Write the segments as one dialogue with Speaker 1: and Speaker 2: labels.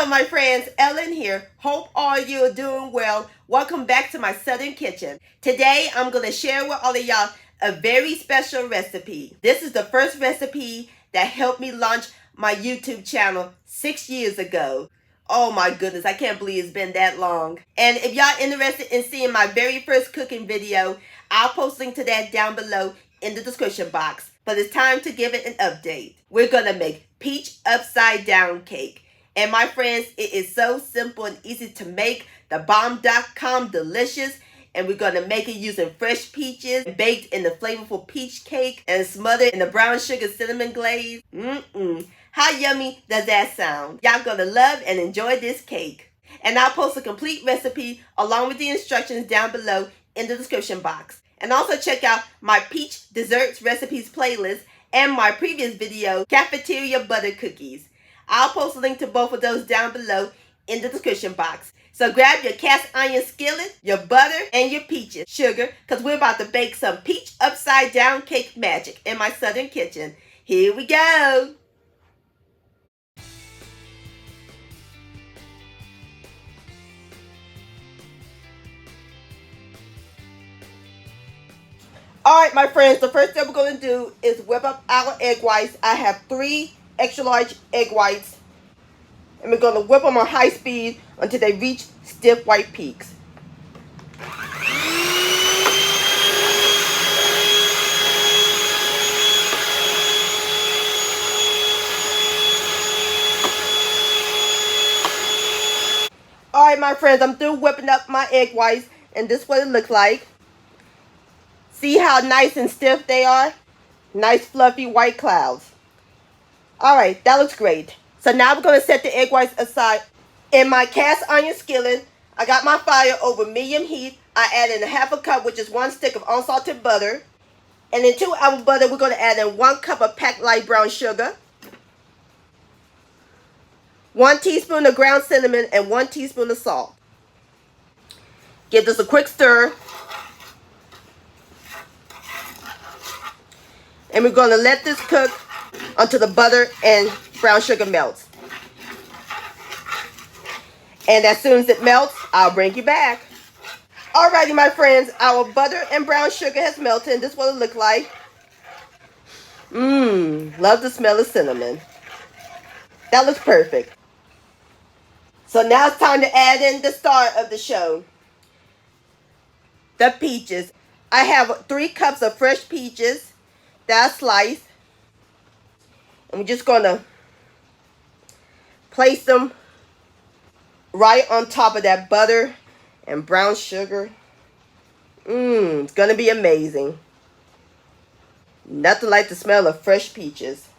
Speaker 1: Hello my friends, Ellen here. Hope all you are doing well. Welcome back to my Southern Kitchen. Today I'm going to share with all of y'all a very special recipe. This is the first recipe that helped me launch my YouTube channel 6 years ago. Oh my goodness, I can't believe it's been that long. And if y'all interested in seeing my very first cooking video, I'll post a link to that down below in the description box. But it's time to give it an update. We're going to make peach upside down cake. And my friends, it is so simple and easy to make. The bomb.com delicious. And we're going to make it using fresh peaches, baked in the flavorful peach cake, and smothered in the brown sugar cinnamon glaze. How yummy does that sound? Y'all going to love and enjoy this cake. And I'll post a complete recipe along with the instructions down below in the description box. And also check out my peach desserts recipes playlist and my previous video, cafeteria butter cookies. I'll post a link to both of those down below in the description box. So grab your cast iron skillet, your butter, and your peaches, sugar, because we're about to bake some peach upside down cake magic in my Southern kitchen. Here we go. Alright my friends, the first thing we're going to do is whip up our egg whites. I have 3 extra large egg whites. And we're going to whip them on high speed until they reach stiff white peaks. Alright my friends, I'm through whipping up my egg whites, and this is what it looks like. See how nice and stiff they are? Nice fluffy white clouds. Alright, that looks great. So now we're going to set the egg whites aside. In my cast iron skillet, I got my fire over medium heat. I add in 1/2 cup, which is 1 stick of unsalted butter. And into our butter, we're going to add in 1 cup of packed light brown sugar, 1 teaspoon of ground cinnamon, and 1 teaspoon of salt. Give this a quick stir. And we're going to let this cook until the butter and brown sugar melts. And as soon as it melts, I'll bring you back. Alrighty, my friends, our butter and brown sugar has melted. And this is what it looks like. Love the smell of cinnamon. That looks perfect. So now it's time to add in the star of the show. The peaches. I have 3 cups of fresh peaches that I sliced. And we're just going to place them right on top of that butter and brown sugar. It's going to be amazing. Nothing like the smell of fresh peaches.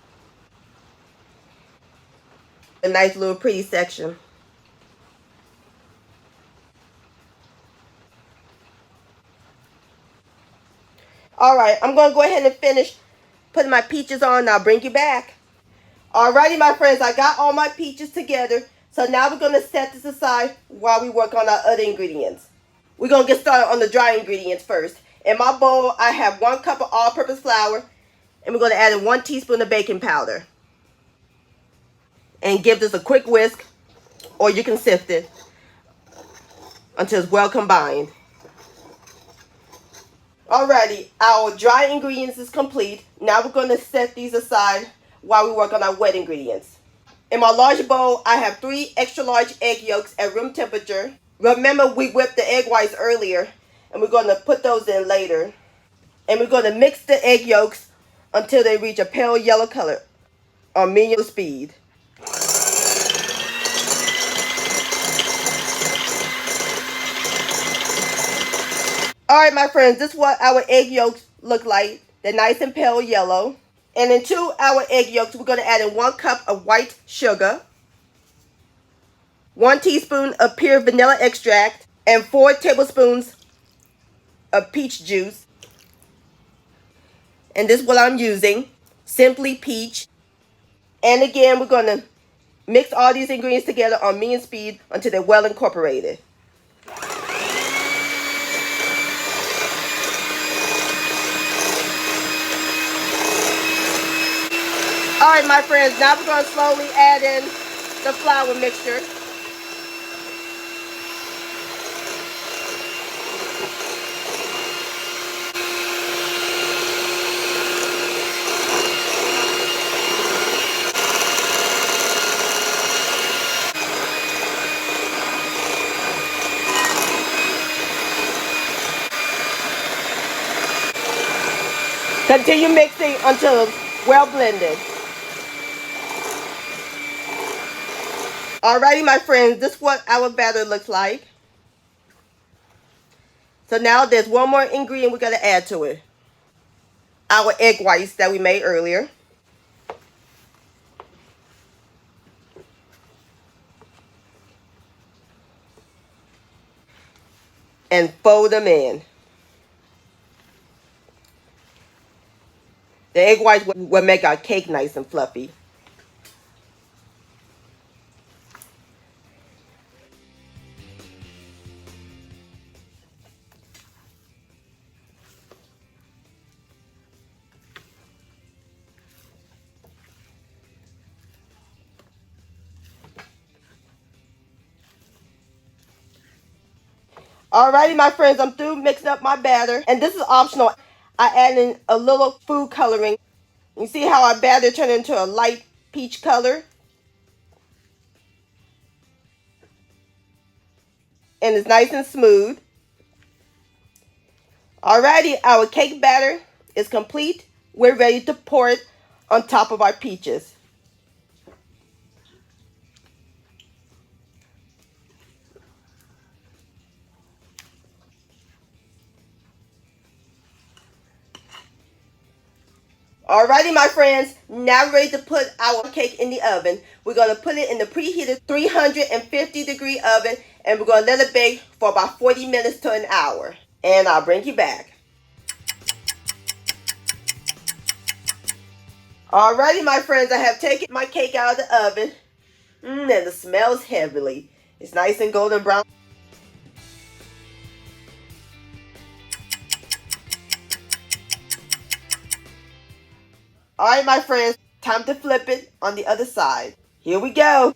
Speaker 1: A nice little pretty section. Alright, I'm going to go ahead and finish putting my peaches on, and I'll bring you back. Alrighty, my friends, I got all my peaches together. So now we're going to set this aside while we work on our other ingredients. We're going to get started on the dry ingredients first. In my bowl, I have 1 cup of all-purpose flour, and we're going to add in 1 teaspoon of baking powder. And give this a quick whisk, or you can sift it until it's well combined. Alrighty, our dry ingredients is complete. Now we're going to set these aside while we work on our wet ingredients. In my large bowl, I have 3 extra large egg yolks at room temperature. Remember, we whipped the egg whites earlier, and we're going to put those in later. And we're going to mix the egg yolks until they reach a pale yellow color on medium speed. Alright my friends, this is what our egg yolks look like. They're nice and pale yellow. And into our egg yolks, we're going to add in 1 cup of white sugar, 1 teaspoon of pure vanilla extract, and 4 tablespoons of peach juice. And this is what I'm using, Simply Peach. And again, we're going to mix all these ingredients together on medium speed until they're well incorporated. Alright my friends, now we're going to slowly add in the flour mixture. Continue mixing until well blended. Alrighty, my friends, this is what our batter looks like. So now there's one more ingredient we got to add to it. Our egg whites that we made earlier. And fold them in. The egg whites will make our cake nice and fluffy. Alrighty, my friends, I'm through mixing up my batter. And this is optional. I add in a little food coloring. You see how our batter turned into a light peach color? And it's nice and smooth. Alrighty, our cake batter is complete. We're ready to pour it on top of our peaches. Alrighty, my friends, now we're ready to put our cake in the oven. We're going to put it in the preheated 350-degree oven, and we're going to let it bake for about 40 minutes to an hour. And I'll bring you back. Alrighty, my friends, I have taken my cake out of the oven. And it smells heavily. It's nice and golden brown. Alright, my friends, time to flip it on the other side. Here we go.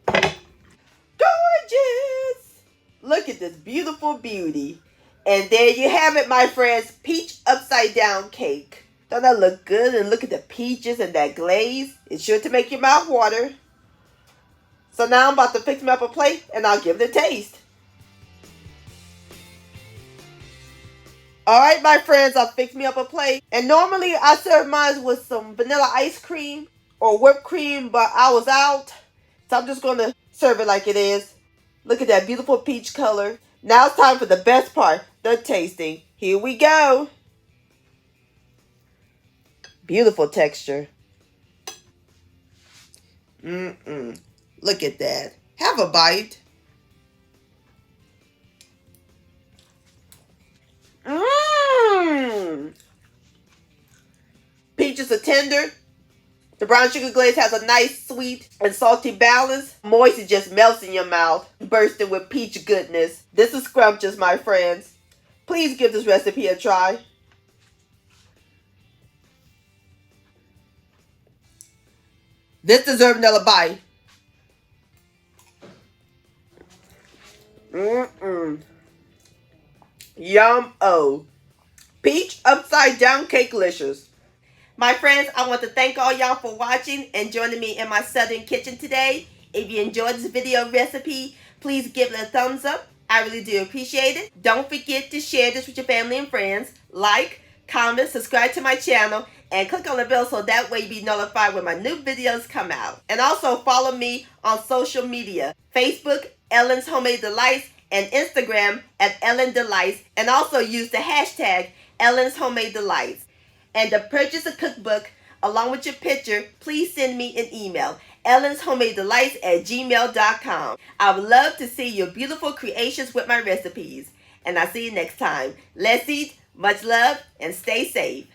Speaker 1: Gorgeous! Look at this beautiful beauty. And there you have it, my friends. Peach upside down cake. Don't that look good? And look at the peaches and that glaze. It's sure to make your mouth water. So now I'm about to fix me up a plate and I'll give it a taste. Alright, my friends, I'll fix me up a plate. And normally I serve mine with some vanilla ice cream or whipped cream, but I was out. So I'm just going to serve it like it is. Look at that beautiful peach color. Now it's time for the best part, the tasting. Here we go. Beautiful texture. Look at that. Have a bite. Peaches are tender. The brown sugar glaze has a nice sweet and salty balance. Moisture just melts in your mouth, bursting with peach goodness. This is scrumptious, my friends. Please give this recipe a try. This deserves another bite. Yum-o. Peach upside down cake-licious. My friends, I want to thank all y'all for watching and joining me in my southern kitchen today. If you enjoyed this video recipe, please give it a thumbs up. I really do appreciate it. Don't forget to share this with your family and friends. Like, comment, subscribe to my channel, and click on the bell so that way you'll be notified when my new videos come out. And also follow me on social media. Facebook, Ellen's Homemade Delights, and Instagram at Ellen Delights. And also use the hashtag Ellen's Homemade Delights. And to purchase a cookbook along with your picture, please send me an email, ellenshomemadedelights@gmail.com. I would love to see your beautiful creations with my recipes. And I'll see you next time. Let's eat, much love, and stay safe.